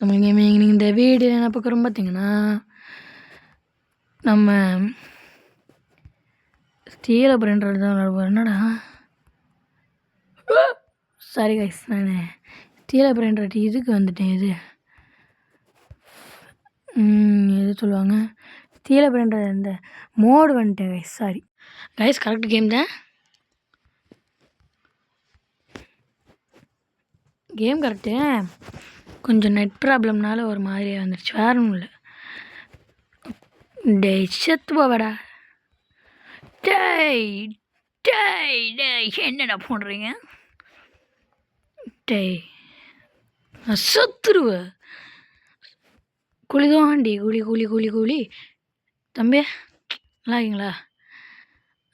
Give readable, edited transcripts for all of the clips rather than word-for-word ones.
Tamil gaming. நீங்கள் இந்த video என்ன பார்க்குறோம் பார்த்தீங்கன்னா, நம்ம ஸ்டீல் அப்படின்றது தான். என்னடா சாரி கைஸ், நான் ஸ்டீல் அப்படின்ற இதுக்கு வந்துட்டேன். எது சொல்லுவாங்க, ஸ்டீல் அப்படின்ற இந்த மோடு வந்துட்டேன் guys. Sorry guys, correct game தான். கேம் கரெக்டு, கொஞ்சம் நெட் ப்ராப்ளம்னால ஒரு மாதிரியாக வந்துடுச்சு, வேறு ஒன்றும் இல்லை. டேய் செத்து போவடா. டேய் டேய் டேய் என்னடா போடுறீங்க? டேய் செத்துருவ. குளிதாண்டி குழி குழி குழி குழி. தம்பி நல்லா இருக்கீங்களா?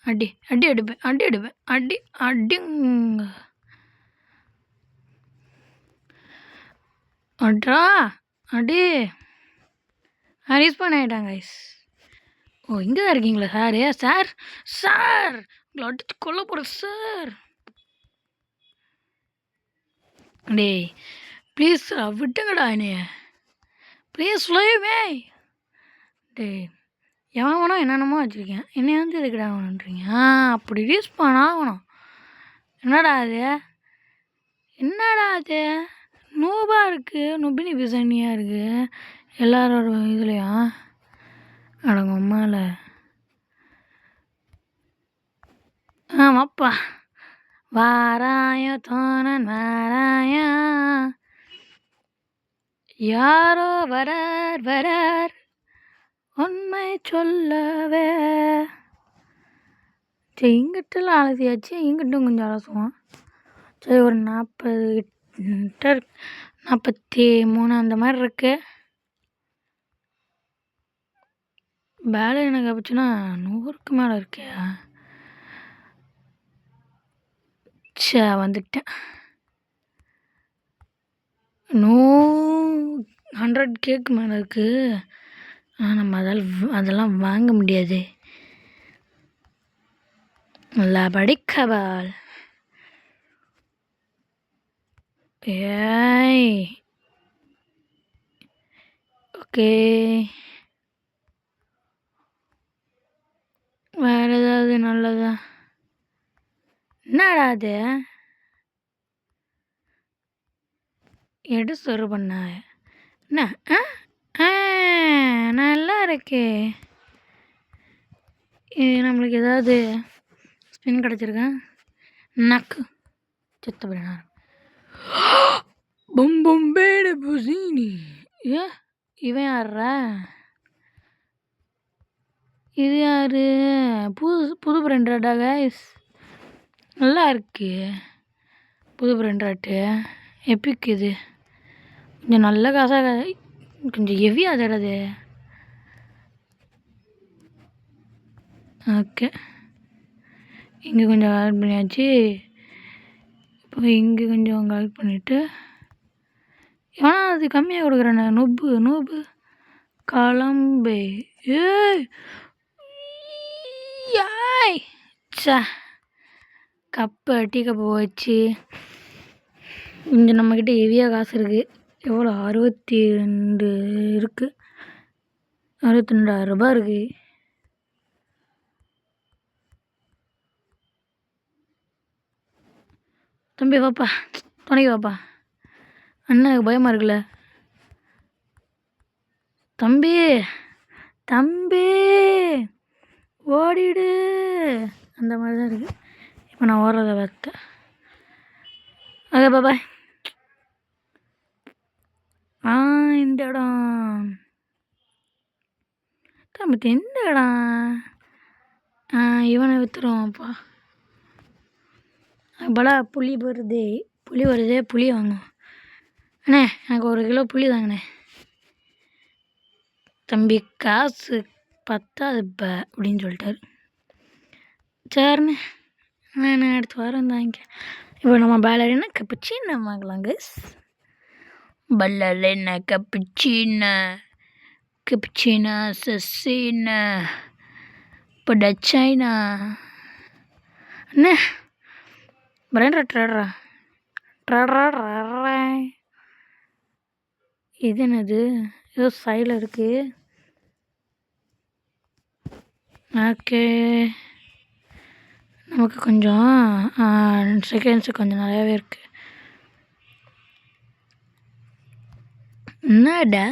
அடி அடி எடுப்பேன், அடி எடுப்பேன், அடி அடிங்க. அட்ரா அடி. ரீஸ்பான் ஆகிட்டாங்க கைஸ். ஓ, இங்கே தான் இருக்கீங்களா சார்? சார் சார் உங்களை அடிச்சு கொல்ல போகிறேன் சார். டேய் ப்ளீஸ் விட்டுங்கடா என்னைய, ப்ளீஸ் லீவே. டேய் எவன் வேணும் என்னென்னமோ வச்சுருக்கேன், என்னை வந்து எதுக்குடா வேணுன்றீங்க? அப்படி ரீஸ்பான் ஆகணும். என்னடா அது, என்னடா அது நூபாக இருக்குது, நுபினி பிசனியாக இருக்குது எல்லாரோட இதுலையும். அடங்க அம்மால. ஆமாப்பா, வாராயோ தோணன் வாராயா, யாரோ வரார் வரார் உண்மை சொல்லவே. சரி, இங்கிட்டலாம் அலசியாச்சு, இங்கிட்டும் கொஞ்சம் அலசுவோம். சரி, ஒரு 40 43 அந்த மாதிரி இருக்கு. வேலை எனக்கு ஆச்சுன்னா 100க்கு மேலே இருக்கே. சே, வந்துட்டேன். 100Kக்கு மேலே இருக்குது. ஆனால் நம்ம அதெல்லாம் வாங்க முடியாது. நல்லா படிக்கபால். ஏய் ஓகே, வேறு ஏதாவது நல்லதா? என்னடா அது எடு சொரு பண்ண என்ன? நல்லா இருக்கே. நம்மளுக்கு ஏதாவது ஸ்பின் கிடச்சிருக்கேன். நக்கு செத்த பண்ண பொம்பேடு புசீனி. இவன் யாரா? இது யாரு? புது பிரெண்டாட்டா கைஸ்? நல்லா இருக்கு புது பிரெண்டாட்டு. எப்பிக் இது கொஞ்சம் நல்ல காசாக, கொஞ்சம் ஹெவியாக தராது. ஓகே, இங்கே கொஞ்சம் ஆட் பண்ணியாச்சு. இப்போ இங்கே கொஞ்சம் கலெக்ட் பண்ணிவிட்டு, ஆனால் அது கம்மியாக கொடுக்குறேண்ணே. நூபு கிளம்பு. ஏய் சா, கப்பு டீ கப்பு வச்சு கொஞ்சம் நம்மக்கிட்ட ஹெவியாக காசு இருக்குது. எவ்வளோ? 62 இருக்குது, 62,000 ரூபாய் இருக்குது. தம்பி வாப்பா, துணைக்கு வாப்பா. அண்ணனுக்கு பயமாக இருக்குல்ல. தம்பி தம்பி ஓடிடு, அந்த மாதிரி தான் இருக்குது. இப்போ நான் ஓடுறத பார்த்தேன். ஓகே பாபா. இந்த இடம் தம்பி, எந்த இடம்? இவனை விற்றுருவான்ப்பா. அப்போலா புளி வருது, புளி வாங்கும். அண்ணே எனக்கு 1 கிலோ புளி தாங்கண்ணே. தம்பி காசு பத்தாது அப்படின்னு சொல்லிட்டாரு. சரிண்ணே, நான் அடுத்த வாரம் தாங்க. இப்போ நம்ம பேலரினா கப்புச்சின்னா வாங்கலாம் கைஸ். பல்லரினா கப்புச்சினா சசினா இப்போ டச்சைனா. அண்ணே பிரேண்டா ட்ரேடரா இது என்னது? ஏதோ சைடில் இருக்குது. ஓகே, நமக்கு கொஞ்சம் செகண்ட்ஸு கொஞ்சம் நிறையாவே இருக்குது. என்னடா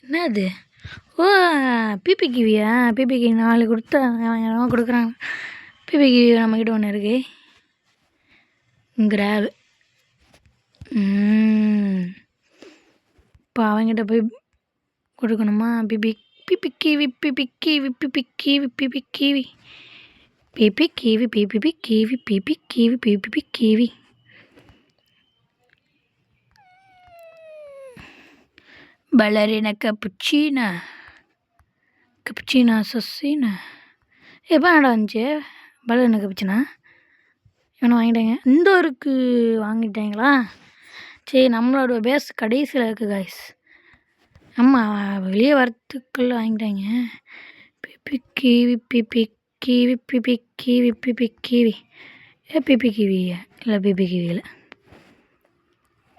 என்னது? ஓ, பிபி கிவியா? பிபி கிவி 4 கொடுத்தா அவன் கொடுக்குறாங்க. பிபி கிவி நம்மக்கிட்ட ஒன்று இருக்கு. கிராப். இப்போ அவங்ககிட்ட போய் கொடுக்கணுமா? Pipi Pipi kiwi BP kiwi BP kiwi BP kiwi BP kiwi BP kiwi BP kiwi BP Kiwi. ballerina cappuccina assassina. எப்போ என்னடா வந்துச்சு ballerina cappuccina? இவனை வாங்கிட்டாங்க. இந்த ஒருக்கு வாங்கிட்டாங்களா? சரி, நம்மளோட பேஸ் கடைசியில் இருக்குது காய்ஸ். ஆமாம், வெளியே வரத்துக்குள்ளே வாங்கிட்டாங்க. பிபி kiwi BP kiwi BP kiwi BP kiwi. பிபி கிவியா? இல்லை, பிபி கிவியில்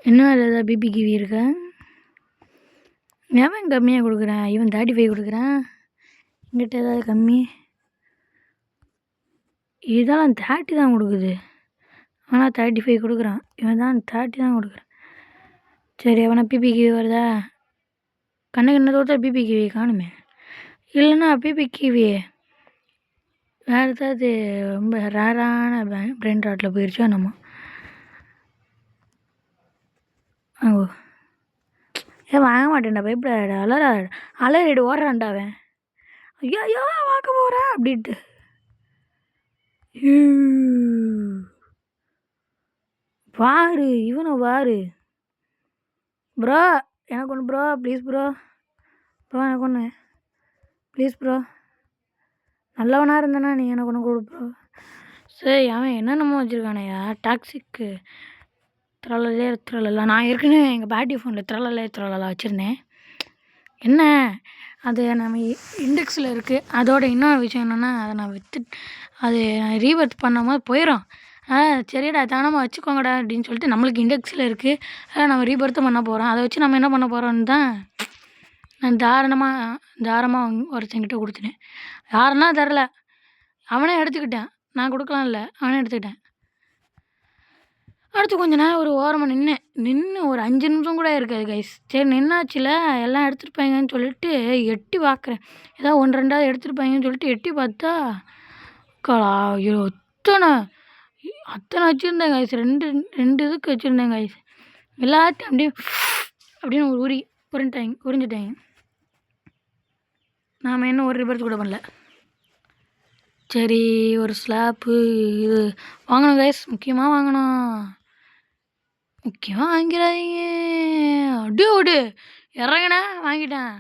இன்னும் ஏதாவது பிபி கிவி இருக்கா? எவன் கம்மியாக கொடுக்குறான்? இவன் 35 கொடுக்குறான். இங்கிட்ட ஏதாவது கம்மி? இதெல்லாம் 30 தான் கொடுக்குது. ஆனால் 35 கொடுக்குறான். இவன் தான் 30 தான் கொடுக்குறான். சரி, அவனை பிபி கிவி வருதா? கண்ணு தோற்றா பிபி கிவி காணுமே. இல்லைன்னா பிபி கிவி வேறு ஏதாவது ரொம்ப ரேரான பிரெண்ட் ராட்டில் போயிடுச்சோ நம்ம. ஓ, ஏன் வாங்க மாட்டேன்டா, பயப்படாடா, அலறிடு ஓடுறான்டா அவன். ஐயோ வாங்க போகிறேன் அப்படின்ட்டு. பாரு, இவனை பாரு. ப்ரோ எனக்கு ஒன்று ப்ரோ, ப்ளீஸ் ப்ரோ. எனக்கு ஒன்று ப்ளீஸ் ப்ரோ. நல்லவனாக இருந்தேனா நீ எனக்கு ஒன்று கொடு ப்ரோ. சரி, அவன் என்னென்னமோ வச்சுருக்கானையா டாக்ஸிக்கு த்ரலலே. நான் ஏற்கனவே எங்கள் பாட்டி ஃபோனில் த்ரலலா வச்சுருந்தேன். என்ன அது நம்ம இண்டெக்ஸில் இருக்குது. அதோட இன்னொரு விஷயம் என்னென்னா, அதை நான் அது ரீவர்த் பண்ணும்போது போயிடும். சரிடா தானமாக வச்சுக்கோங்கடா அப்படின்னு சொல்லிட்டு நம்மளுக்கு இண்டெக்ஸில் இருக்குது. நம்ம ரீபர்த்தும் பண்ண போகிறோம். அதை வச்சு நம்ம என்ன பண்ண போகிறோன்னு தான் நான் தாரமாக ஒருத்தங்கிட்ட கொடுத்துட்டேன். யாருன்னா தரல, அவனே எடுத்துக்கிட்டேன். நான் கொடுக்கலாம் இல்லை, அவனே எடுத்துக்கிட்டேன். அடுத்து கொஞ்ச நேரம் ஒரு ஓரமாக நின்று ஒரு 5 நிமிஷம் கூட இருக்காது கைஸ். சரி, நின்னாச்சுல எல்லாம் எடுத்துருப்பாங்கன்னு சொல்லிட்டு எட்டி பார்க்குறேன். ஏதாவது 1-2 எடுத்துருப்பாங்கன்னு சொல்லிட்டு எட்டி பார்த்தா அத்தனை வச்சுருந்தேன் கைஸ். 2 இதுக்கு வச்சுருந்தேன் கைஸ். எல்லாத்தையும் அப்படின்னு ஒரு உறிஞ்சிட்டாங்க. நாம் இன்னும் ஒரு ரிப்பேர்ஸ் கூட பண்ணல. சரி, ஒரு ஸ்லாப்பு இது வாங்கணும் கைஸ். முக்கியமாக வாங்கிறாதீங்க. அடி இறங்கினா வாங்கிட்டேன்.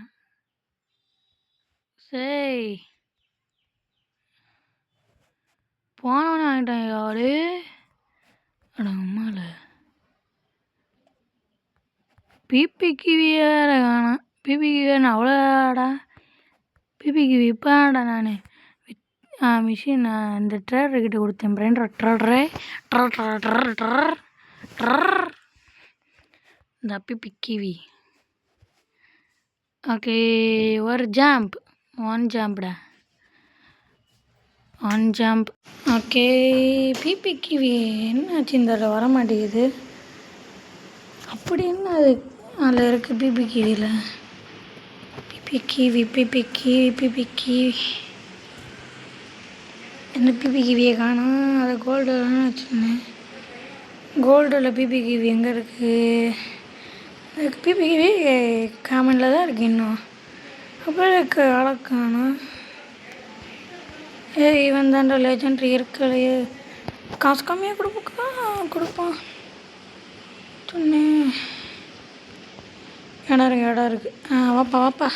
சரி, போனவனே வாங்கிட்டேன். யாரு அம்மால பிபி கிவி வேறு காணாம். பிபி கிவி வேறு அவ்வளோடா. பிபி கிவி இப்போடா நான் மிஷின் இந்த ட்ரேடர்கிட்ட கொடுத்தேன். பிரெண்ட் இந்த பிபி கிவி. ஓகே, ஒரு ஜம்ப் 1 ஜம்ப்டா 1 ஜம்ப். ஓகே, பிபி கிவி என்னாச்சு இந்த வர மாட்டேங்குது. அப்படி என்ன அது அதில் இருக்குது பிபி கிவியில்? பிபி கிவி என்ன பிபி கிவியை காணும். அதை கோல்டுலாம் வச்சுருந்தேன். கோல்டில் பிபி கிவி எங்கே இருக்குது? பிபி கிவி காமனில் தான் இருக்குது இன்னும். அப்புறம் இருக்கு அழகாணும். இவன் தான்டா லெஜெண்ட்ரி இருக்கலையே. காசு கம்மியாக கொடுப்பான் சொன்னேன். இடம் இருக்குது. வாப்பா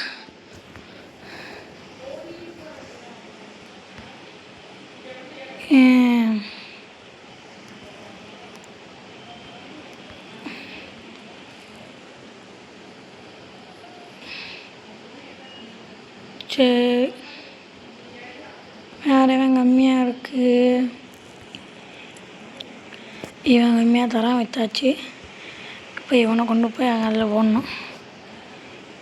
சரி, வேறு இவன் கம்மியாக இருக்குது. இவன் கம்மியாக தரான் வித்தாச்சு. இப்போ இவனை கொண்டு போய் அதில் போடணும்.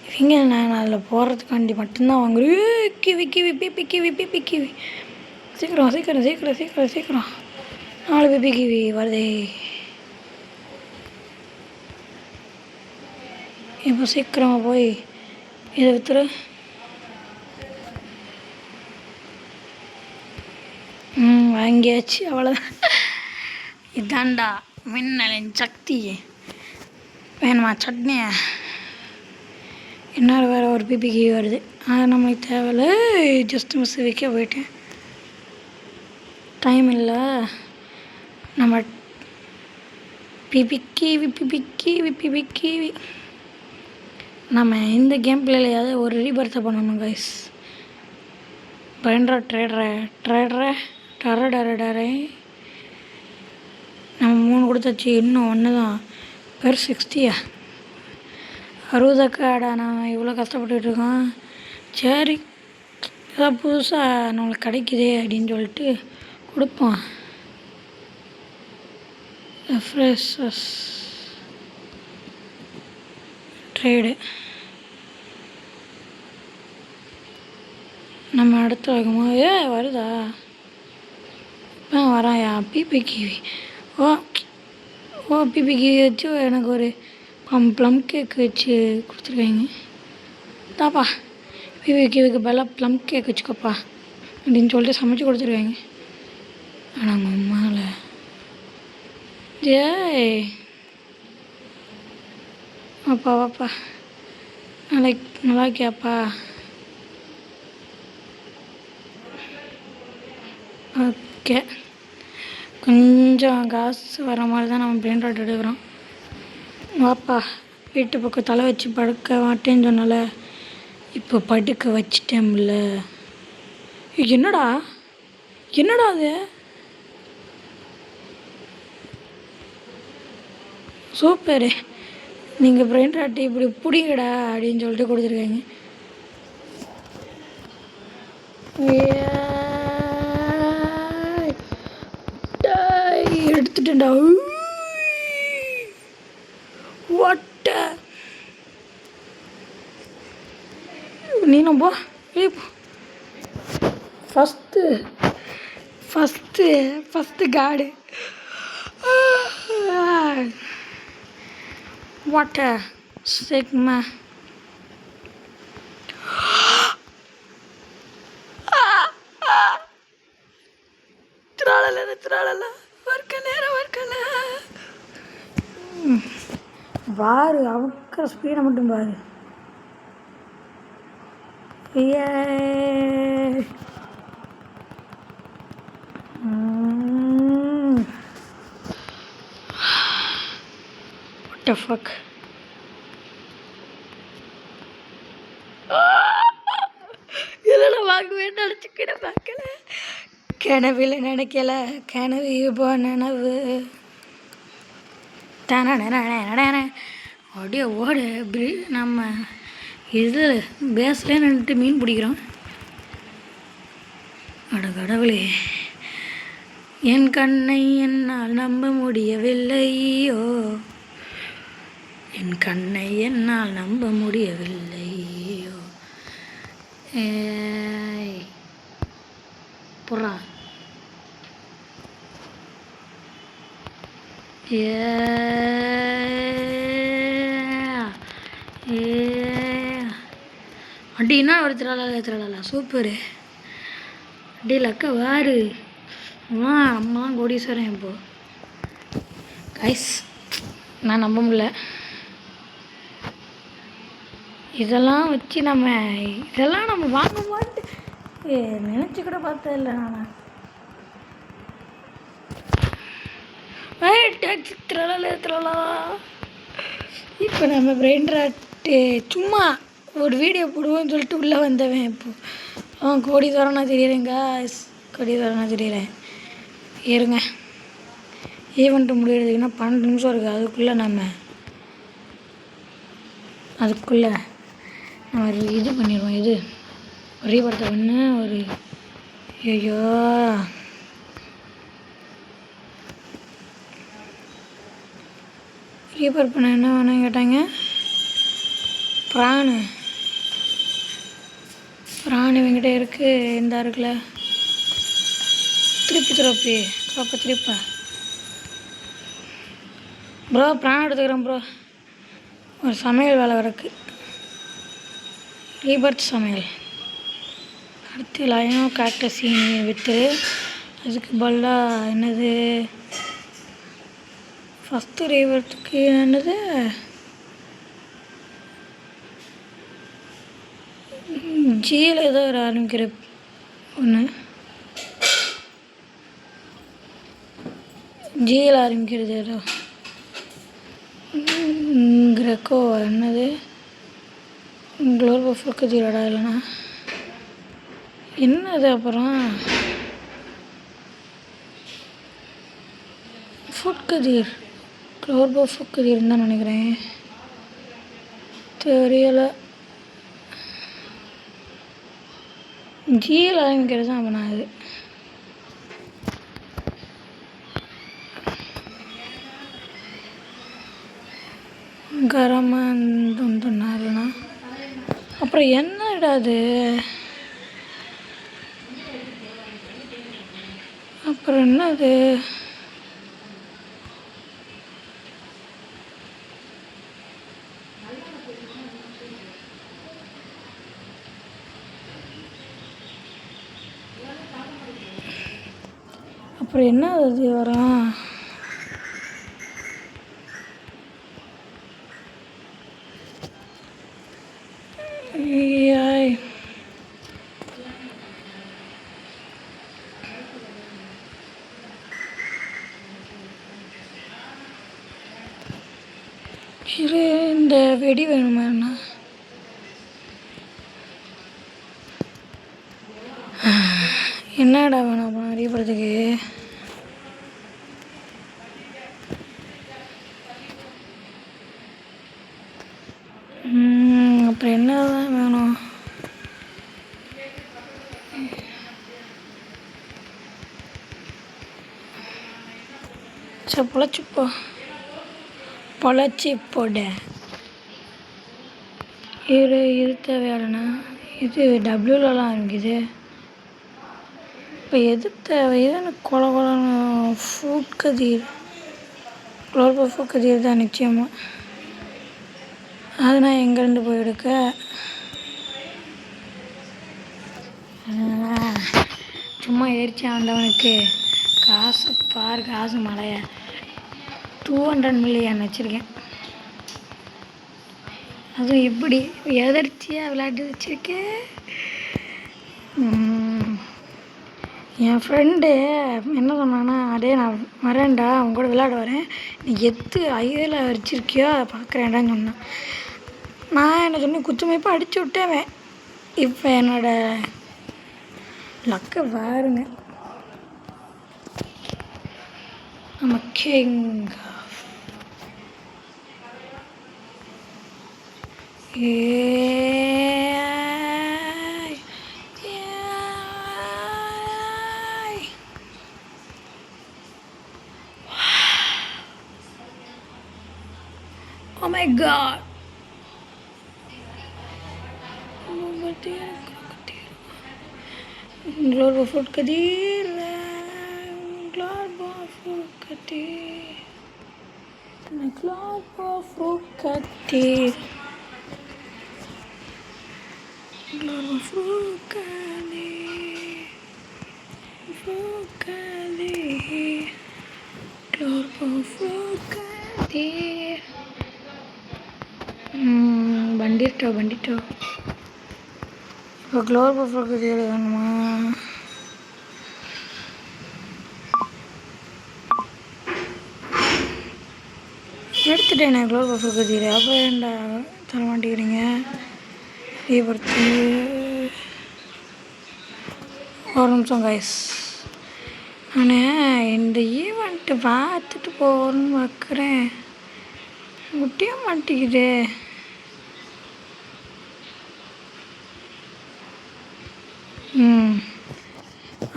இவங்க நான் அதில் போடுறதுக்காண்டி மட்டும்தான் வாங்குறேன். Kiwi Kiwi BP kiwi BP Kiwi. சீக்கிரம் சீக்கிரம் சீக்கிரம் சீக்கிரம் சீக்கிரம் 4 பிபி கிவி வருதே. இப்போ சீக்கிரமாக போய் இதை விற்றுரு. வாங்கியாச்சு, அவ்வளோதான். இதாண்டா மின்னலின் சக்தி. வேணுமா சட்னியா? இன்னொரு வேறு ஒரு பிபிக்கு வருது, அது நம்மளுக்கு தேவையில்ல. ஜஸ்ட் மிஸ் வைக்க போயிட்டேன், டைம் இல்லை. நம்ம பிபிக்கிவி பிபிக்கிவி பிபிக்கிவி. நம்ம இந்த கேம் பிளேலையாவது ஒரு ரீபர்த்தை பண்ணணும் கைஸ். பயன்ட்ரா ட்ரேடரே நம்ம 3 கொடுத்தாச்சு, இன்னும் 1 தான். பேர் 60யா? 60க்காடா நான் இவ்வளோ கஷ்டப்பட்டுட்டு இருக்கோம். சரி, ஏதாவது புதுசாக நம்மளுக்கு கிடைக்குதே அப்படின்னு சொல்லிட்டு கொடுப்போம். ஃப்ரெஷஸ் ட்ரேடு நம்ம அடுத்து வைக்கும்போது வருதா? வராயா? பிபிக்கிவி. ஓ பிபிக்கிவி வச்சு எனக்கு ஒரு ப்ளம் கேக் வச்சு கொடுத்துருக்காங்க. தாப்பா பிபிக்கிவிக்கு பதிலாக ப்ளம் கேக் வச்சுக்கோப்பா அப்படின்னு சொல்லிட்டு சமைச்சு கொடுத்துருக்காங்க. ஆனால் உங்கள் அம்மாவில் ஏய் வாப்பா வாப்பா, நல்லா இருக்கியாப்பா? ஓகே, கொஞ்சம் காசு வர மாதிரி தான் நம்ம பிரிண்ட் அவுட் எடுக்கிறோம். வாப்பா, வீட்டு பக்கம் தலை வச்சு படுக்க மாட்டேன்னு சொன்னால இப்போ படுக்க வச்சிட்டேன்ல. என்னடா அது? சூப்பரு, நீங்கள் பிரிண்ட் அவுட் இப்படி பிடிங்கடா அப்படின்னு சொல்லிட்டு கொடுத்துருக்காங்க. எடுத்துட்டேன்டா. வாட்ட நீனும் போ. First card. வாட்ட சிக்மா. திராளல வர்க்கல பாரு, அவக்கிற ஸ்பீடை மட்டும் பாரு. What the fuck? இதெல்லாம் வாங்குவேன்னு நினச்சிக்கிட பார்க்கல, கனவில் நினைக்கல, கனவு இப்போ நினைவு. அப்படியே ஓடு. நம்ம இது பேஸ்லேயே நின்றுட்டு மீன் பிடிக்கிறோம். அட கடவுளே, என் கண்ணை என்னால் நம்ப முடியவில்லையோ, என் கண்ணை என்னால் நம்ப முடியவில்லையோ. புறா அடின்னா ஒரு திரளா சூப்பரு. அடி லக்க வாரு. அம்மாலாம் கோடீஸ்வரன். இப்போது கைஸ் நான் நம்ப முடியல, இதெல்லாம் வச்சு இதெல்லாம் நம்ம வாங்க மாட்டு நினச்சி கூட பார்த்தது இல்லை நான். திரளா இப்போ நம்ம பிரெயின் ராட்டு சும்மா ஒரு வீடியோ போடுவோன்னு சொல்லிட்டு உள்ளே வந்தவன். இப்போது கோடீஸ்வரனா தெரியுறேங்க, கோடீஸ்வரனா தெரியுறேன். இருங்க, ஈவெண்ட்டு முடியறதுக்குன்னா 12 நிமிஷம் இருக்குது. அதுக்குள்ளே நம்ம இது பண்ணிடுவோம். இது ரீபர்த்தை பண்ணு ஒரு. ஐயோ ரீபர் பண்ண என்ன வேணும்னு கேட்டாங்க. ப்ரானு இவங்கிட்ட இருக்குது. இந்த இருக்குல்ல, திருப்பா ப்ரோ. ப்ரான் எடுத்துக்கிறேன் ப்ரோ. ஒரு சமையல் வேலை கிடக்கு, ரீபர்த் சமையல். அடுத்து லயனோ கேக்டஸினி விற்று அதுக்கு பதிலாக என்னது ஃபஸ்ட்டு ரீபர்த்துக்கு என்னது ஜியில் ஏதோ ஒரு ஆரம்பிக்கிற ஒன்று, ஜியில் ஆரம்பிக்கிறது ஏதோ கிரெக்கோ என்னது குளோபல் ஃபுட் கதீரோடா இல்லைண்ணா என்னது. அப்புறம் ஃபுட் கதீர், குளோபல் ஃபுட் கதீர்னு தான் நினைக்கிறேன், தெரியலை. ஜியில் ஆரம்பிக்கிறது தான். அப்போ நான் இது கரமாந்தொன்னா. அப்புறம் என்னடா அது, அப்புறம் என்னது அப்புறம் என்ன அது வரும். இந்த வெடி வேணுமாண்ணா. என்னடா வேணும் அப்புறம் அறியப்படுறதுக்கு. அப்புறம் என்ன தான் வேணும். சரி பொழைச்சி போட. இது தேவையானண்ணா. இது டபிள்யூலலாம் ஆரம்பிக்குது. இப்போ எது தேவை? எனக்கு கொலன்னு ஃபுட் கதீர், குளோபல் ஃபுட் கதீர் தான் நிச்சயமாக. அது நான் எங்கேருந்து போய் எடுக்க. சும்மா எரிச்சா வந்தவனுக்கு காசு பார், காசு மழைய 200 மில்லியன் வச்சுருக்கேன். அதுவும் இப்படி எதர்ச்சியாக விளையாட்டு வச்சுருக்கேன். என் ஃப்ரெண்டு என்ன சொன்னான்னா, அதே நான் வரேன்டா அவங்க கூட விளையாட வரேன், நீ எத்து ஐயில் வச்சிருக்கியோ அதை பார்க்குறேன்டான்னு சொன்னான். நான் என்ன சொன்னேன், குத்துமைப்பாக அடிச்சு விட்டேன். இப்போ என்னோடய லக்கை பாருங்க. நம்ம king Oh my god. Global Food Kadir. Global Food Kadir. Global Food Kadir. Global Food Kadir. Food Kadir. Global Food Kadir. பண்ணிட்டோம். இப்போ குளோபல் ஃபுட் கதீர் வேணுமா? எடுத்துட்டேனே குளோபல் ஃபுட் கதீர். அப்போ ஏன்டா தர மாட்டேங்கிறீங்க? ரீபர்த்து ஒரு நிமிஷம் கைஸ். நான் இந்த ஈவெண்ட்டு பார்த்துட்டு போகணும்னு பார்க்குறேன், முட்டிய மாட்டேங்குது.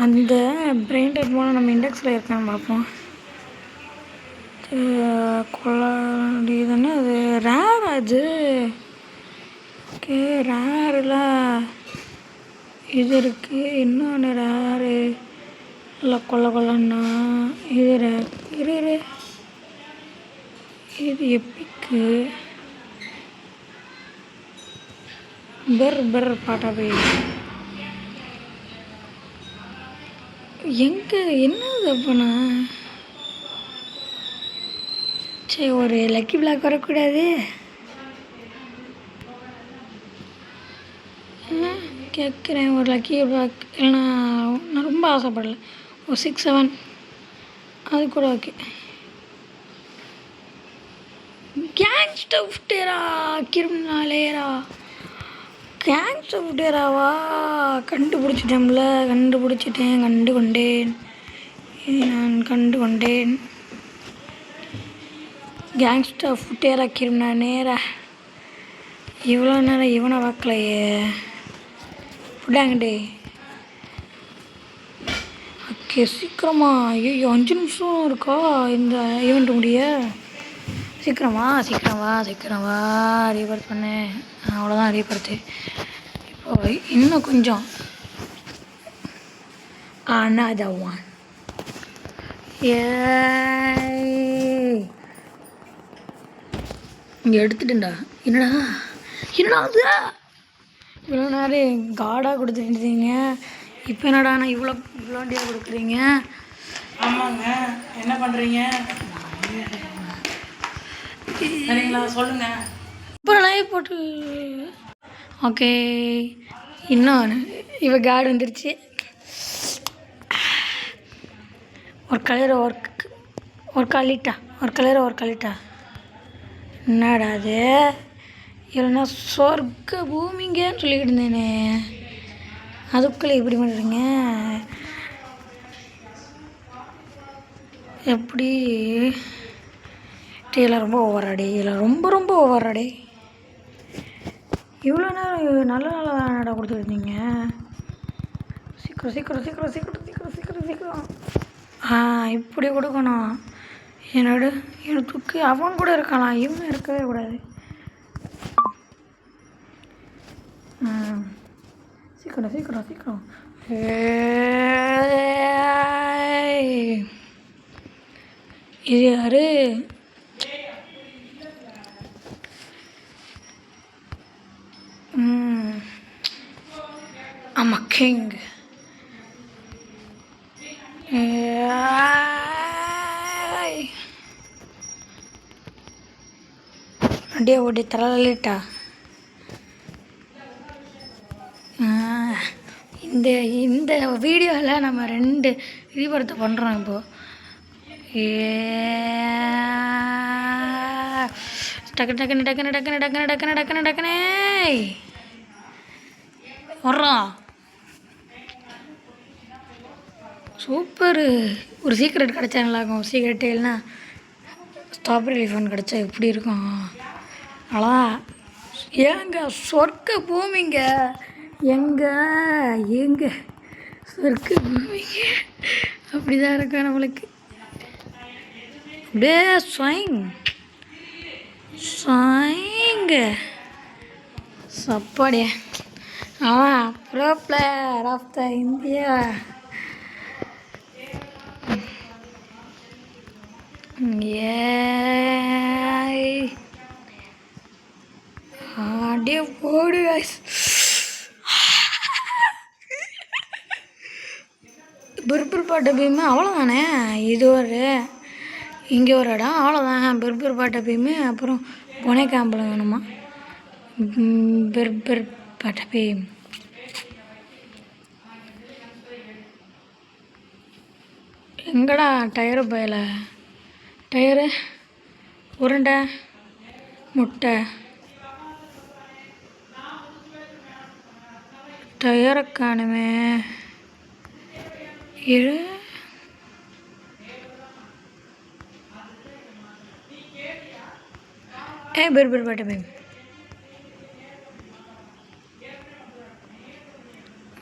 அந்த பிரெயின் டெட் போனால் நம்ம இண்டெக்ஸில் இருக்கான்னு பார்ப்போம். கொள்ள தானே அது ரேர் அது. ஓகே ரேரில் இது இருக்குது. இன்னொன்று ரேரு இல்லை கொள்ளன்னா இது ரேர். இரு இது எப்பிக்கு பெர் பாட்டா போய் எங்கே என்னது அப்போண்ணா? சரி ஒரு லக்கி பிளாக் வரக்கூடாது. கேட்குறேன் ஒரு லக்கி பிளாக். இல்லைனா நான் ரொம்ப ஆசைப்படலை. ஒரு 6-7 அது கூட ஓகே. கேங்ஸ்டர் ஆஃப் டெரா கிரிமினலேரா. கேங்ஸ்டர் ஆஃப் டெராவா? கண்டுபிடிச்சிட்டேன். நான் கண்டு கொண்டேன். கேங்ஸ்டர் ஆஃப் டெரா கிரிமினலேரா. இவ்வளோ நேரம் இவனை பார்க்கலையே. விடாங்கடே. ஓகே சீக்கிரமா. ஐயோ 5 நிமிஷம் இருக்கா இந்த ஈவெண்ட் முடிய? சீக்கிரம் வா ரீபர்த் பண்ணு. அவ்வளோதான் ரீபர்த்து. இப்போ இன்னும் கொஞ்சம். another one. இங்கே எடுத்துட்டேன்டா. என்னடா அது? இவ்வளோ நேரம் காடாக கொடுத்துருந்தீங்க, இப்போ என்னடா நான் இவ்வளோண்டியாக கொடுக்குறீங்க? ஆமாங்க, என்ன பண்ணுறீங்க? சரிங்களா, சொல்லுங்கள். அப்புறம் லைவ் போட்டு ஓகே. இன்னும் இவ கார்டு வந்துருச்சு. ஒரு கலரை என்னடா அது? இல்லைன்னா சொர்க்க பூமிங்கன்னு சொல்லிக்கிட்டு இருந்தேனே, அதுக்குள்ளே இப்படி பண்ணுறீங்க எப்படி? இதில் ரொம்ப ஓவராடே. இவ்வளோ நேரம் நல்ல நடை கொடுத்துருந்தீங்க. சீக்கிரம். இப்படி கொடுக்கணும். எனக்கு அவன் கூட இருக்கலாம், இவன் இருக்கவே கூடாது. சீக்கிரம். இது யாரு? I'm a king. அப்படியே ஓடி தரலிட்டா. இந்த வீடியோவில் நம்ம 2 ரீபர்த் பண்ணுறோம் இப்போது. டக்குனே வர்றோம். சூப்பரு. ஒரு சீக்ரெட் கிடச்சா நல்லாயிருக்கும். சீக்ரெட்டு இல்லைனா ஸ்ட்ராபெரி எலிஃபண்ட் கிடச்சா எப்படி இருக்கும்? அவ்வளோதான். ஏங்க சொர்க்க பூமிங்க. எங்க சொர்க்க பூமிங்க அப்படிதான் இருக்கும் நம்மளுக்கு. அப்படியே சப்பாடியா. Bro player of the India. அப்படியே போடு. பிர்பிர் பாட்டை பீமே அவ்வளோதானே. இது இங்கே ஒரு இடம் அவ்வளோதான். பிர்பிர் பாட்டை பீமே. அப்புறம் புனே கேம்பில் வேணுமா? பிர்பிர் பாட்டை பீம். எங்கடா டயரு உருண்டை முட்டை டயரை காணுமே. பிர்பிர் பாட்டை பீம்.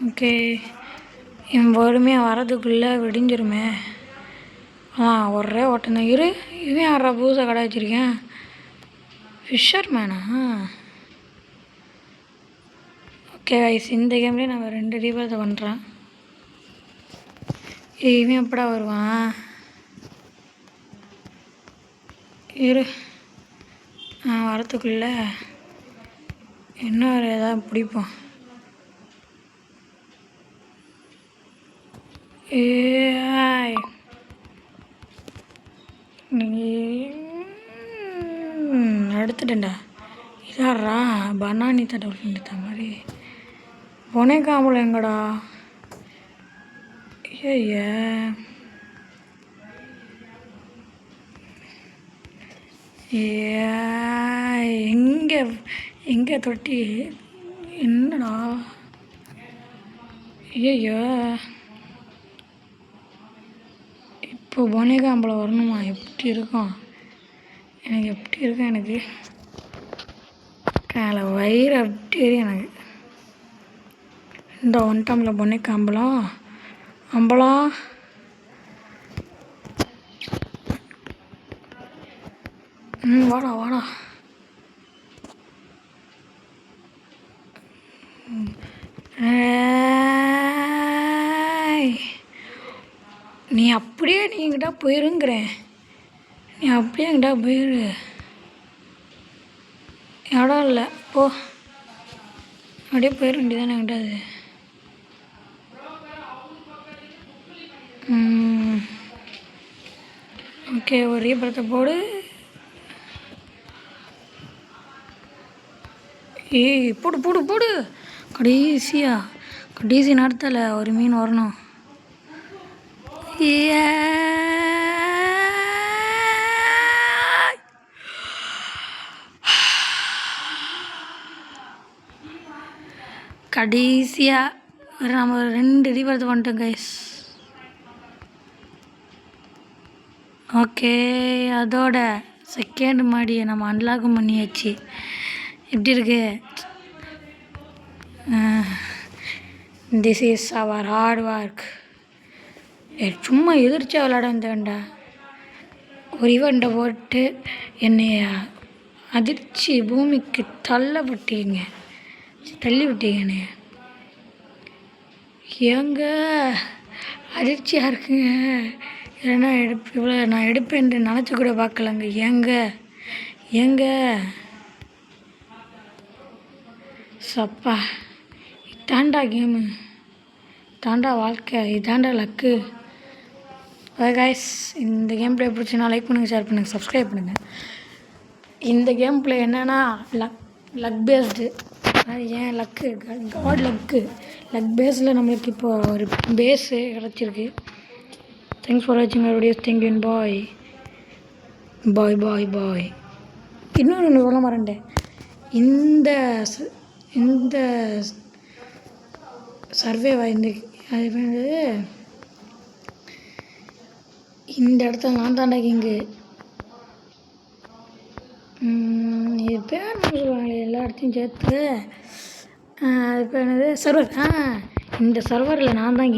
ஓகே, என் பொறுமையாக வரதுக்குள்ளே விடிஞ்சிருமே. ஒரே ஓட்டம் தான். இவன் யாரா புதுசாக கடை வச்சுருக்கேன்? ஃபிஷர் மேனா? ஓகே கைஸ், இந்த கேம்லேயே நான் 2 ரீபர்த்தை பண்ணுறேன். இவன் எப்படா வருவான்? வரத்துக்குள்ள என்ன ஒரு ஏதாவது பிடிப்போம். எடுத்துட்டேன்டா. இதாரா பனானி தட்ட மாதிரி பொனைக்காமல் எங்கடா? ஐயா எங்கே தொட்டி என்னடா? ஐயோ, இப்போ பொனைக்காம்பளம் வரணுமா? எப்படி இருக்கும் எனக்கு காலை வயிறு அப்படி எனக்கு. இந்த வந்துட்டோம்ல பொனைக்காம்பளம் அம்பளம். வாடா நீ அப்படியே என்கிட்ட போயிருங்கிறேன். நீ அப்படியே என்கிட்ட போயிரு. இடம் இல்லை போ, அப்படியே போயிட வேண்டியதானே என்கிட்ட. அது ஓகே, ஒரே படத்தை போடு. போடு. கடைசி நேரத்தில் ஒரு மீன் வரணும். கடைசியாக நம்ம 2 ரீபர்த் பண்ணிட்டோம் கைஸ். ஓகே, அதோட செகண்ட் மாடியை நம்ம அன்லாக்கும் பண்ணியாச்சு. எப்படி இருக்கு? This is our hard work. சும்மா எதிர்ச்சியாக விளையாட வந்தேன்டா. ஒரு ஈவெண்ட்டை போட்டு என்னை அதிர்ச்சி பூமிக்கு தள்ளி விட்டீங்கண்ணே. ஏங்க அதிர்ச்சியாக இருக்குங்க. இல்லைன்னா இவ்வளோ நான் எடுப்பேன் நினச்சி கூட பார்க்கலங்க. ஏங்க சப்பா, இதாண்டா கேமு, இதாண்டா வாழ்க்கை, இதாண்டா லக்கு. கைஸ், இந்த கேம் ப்ளே பிடிச்சின்னா லைக் பண்ணுங்கள், ஷேர் பண்ணுங்கள், சப்ஸ்கிரைப் பண்ணுங்கள். இந்த கேம் ப்ளே என்னென்னா லக் பேஸ்டு. அது ஏன் லக்கு, காட் லக் பேஸில் நம்மளுக்கு இப்போ ஒரு பேஸு கிடச்சிருக்கு. தேங்க்ஸ் ஃபார் வாட்சிங் my videos. Thank you and பாய். இன்னொன்று சொல்ல மறந்தேன். இந்த சர்வேவா அது இந்த இடத்துல நான் தாண்டா இங்கு இது பேர் சொல்லுவாங்களே எல்லா இடத்தையும் சேர்த்து. அது பேர் என்னது? சர்வர். இந்த சர்வரில் நான் தான்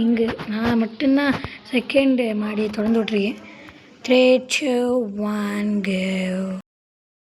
நான் மட்டும்தான் செகண்டு மாடியை திறந்து விட்ருக்கேன். 3, 2, 1 go.